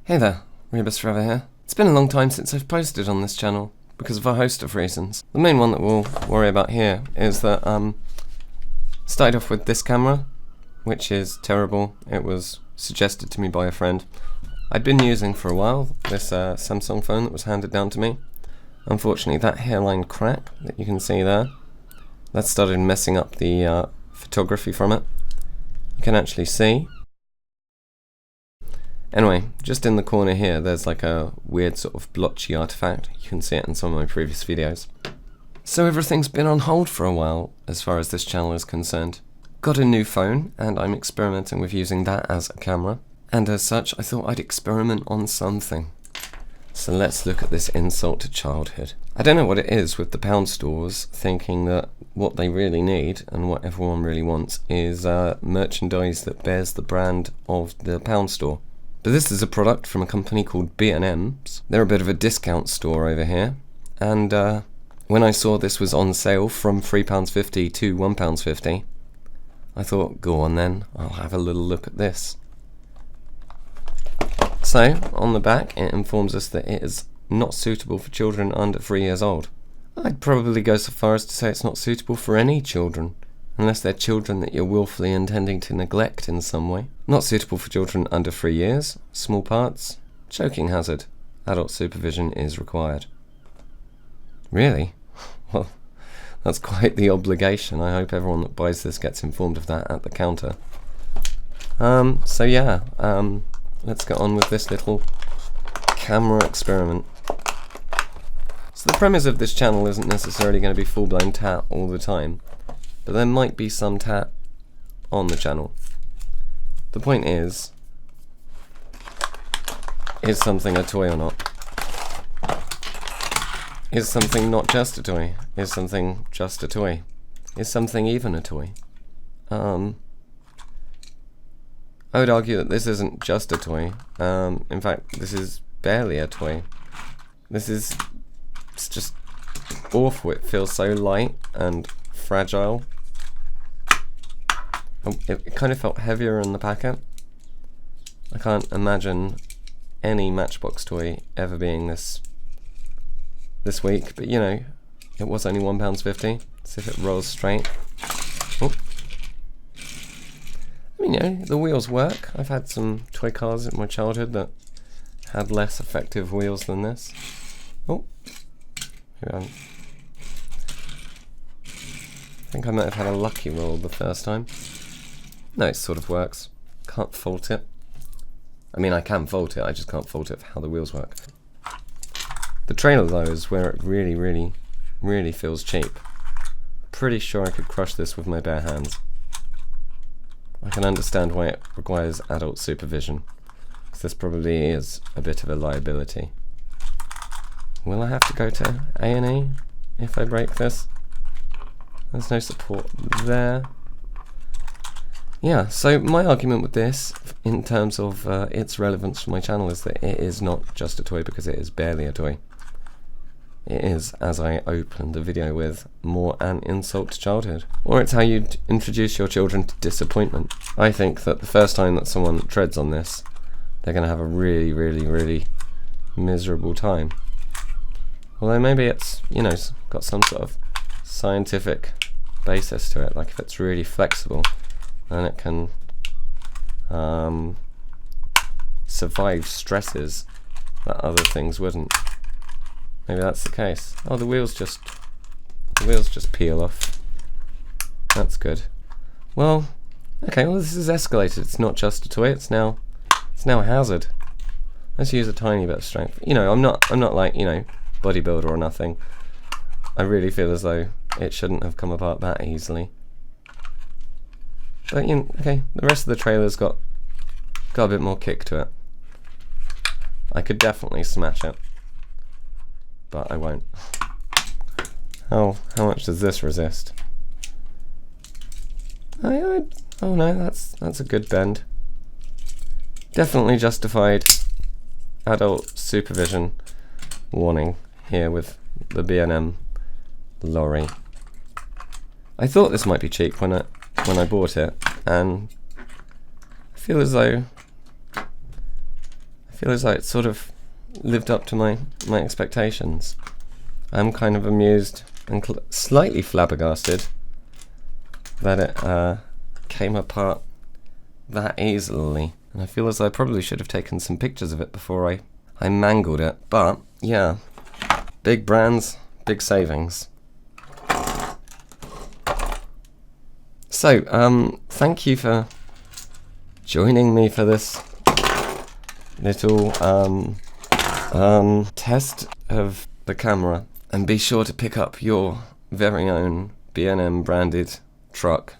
Hey there, Hubris here. It's been a long time since I've posted on this channel because of a host of reasons. The main one that we'll worry about here is that started off with this camera, which is terrible. It was suggested to me by a friend. I'd been using for a while this Samsung phone that was handed down to me. Unfortunately, that hairline crack that you can see there, that started messing up the photography from it. You can actually see. Anyway, just in the corner here, there's like a weird sort of blotchy artifact. You can see it in some of my previous videos. So everything's been on hold for a while as far as this channel is concerned. Got a new phone, and I'm experimenting with using that as a camera. And as such, I thought I'd experiment on something. So let's look at this insult to childhood. I don't know what it is with the pound stores thinking that what they really need and what everyone really wants is merchandise that bears the brand of the pound store. But this is a product from a company called B&M. They're a bit of a discount store over here, and when I saw this was on sale from £3.50 to £1.50, I thought, go on then, I'll have a little look at this. So, on the back it informs us that it is not suitable for children under 3 years old. I'd probably go so far as to say it's not suitable for any children, unless they're children that you're willfully intending to neglect in some way. Not suitable for children under 3 years, small parts, choking hazard, adult supervision is required. Really? Well, that's quite the obligation. I hope everyone that buys this gets informed of that at the counter. So yeah, let's get on with this little camera experiment. So the premise of this channel isn't necessarily going to be full-blown tat all the time, but there might be some tat on the channel. The point is something a toy or not? Is something not just a toy? Is something just a toy? Is something even a toy? I would argue that this isn't just a toy. In fact, this is barely a toy. It's just awful. It feels so light and fragile. It kind of felt heavier in the packet. I can't imagine any Matchbox toy ever being this weak, but you know, it was only £1.50, so if it rolls straight. Oh. I mean, you know, the wheels work. I've had some toy cars in my childhood that had less effective wheels than this. Oh, I think I might have had a lucky roll the first time. No, it sort of works. Can't fault it. I mean, I can fault it, I just can't fault it for how the wheels work. The trailer, though, is where it really, really, really feels cheap. Pretty sure I could crush this with my bare hands. I can understand why it requires adult supervision, because this probably is a bit of a liability. Will I have to go to A&E if I break this? There's no support there. Yeah, so my argument with this, in terms of its relevance for my channel, is that it is not just a toy because it is barely a toy. It is, as I opened the video with, more an insult to childhood. Or it's how you'd introduce your children to disappointment. I think that the first time that someone treads on this, they're going to have a really, really, really miserable time. Although maybe it's, you know, got some sort of scientific basis to it, like if it's really flexible, and it can survive stresses that other things wouldn't. Maybe that's the case. Oh, the wheels just peel off. That's good. Well, okay. Well, this is escalated. It's not just a toy. It's now a hazard. Let's use a tiny bit of strength. You know, I'm not like, you know, bodybuilder or nothing. I really feel as though it shouldn't have come apart that easily. But you know, okay, the rest of the trailer's got a bit more kick to it. I could definitely smash it, but I won't. How much does this resist? Oh no, that's a good bend. Definitely justified adult supervision warning here with the B&M Lorry. I thought this might be cheap when I bought it, and I feel as though feel as though it sort of lived up to my expectations. I'm kind of amused and slightly flabbergasted that it came apart that easily. And I feel as though I probably should have taken some pictures of it before I mangled it. But yeah, big brands, big savings. So, thank you for joining me for this little test of the camera. And be sure to pick up your very own B&M branded truck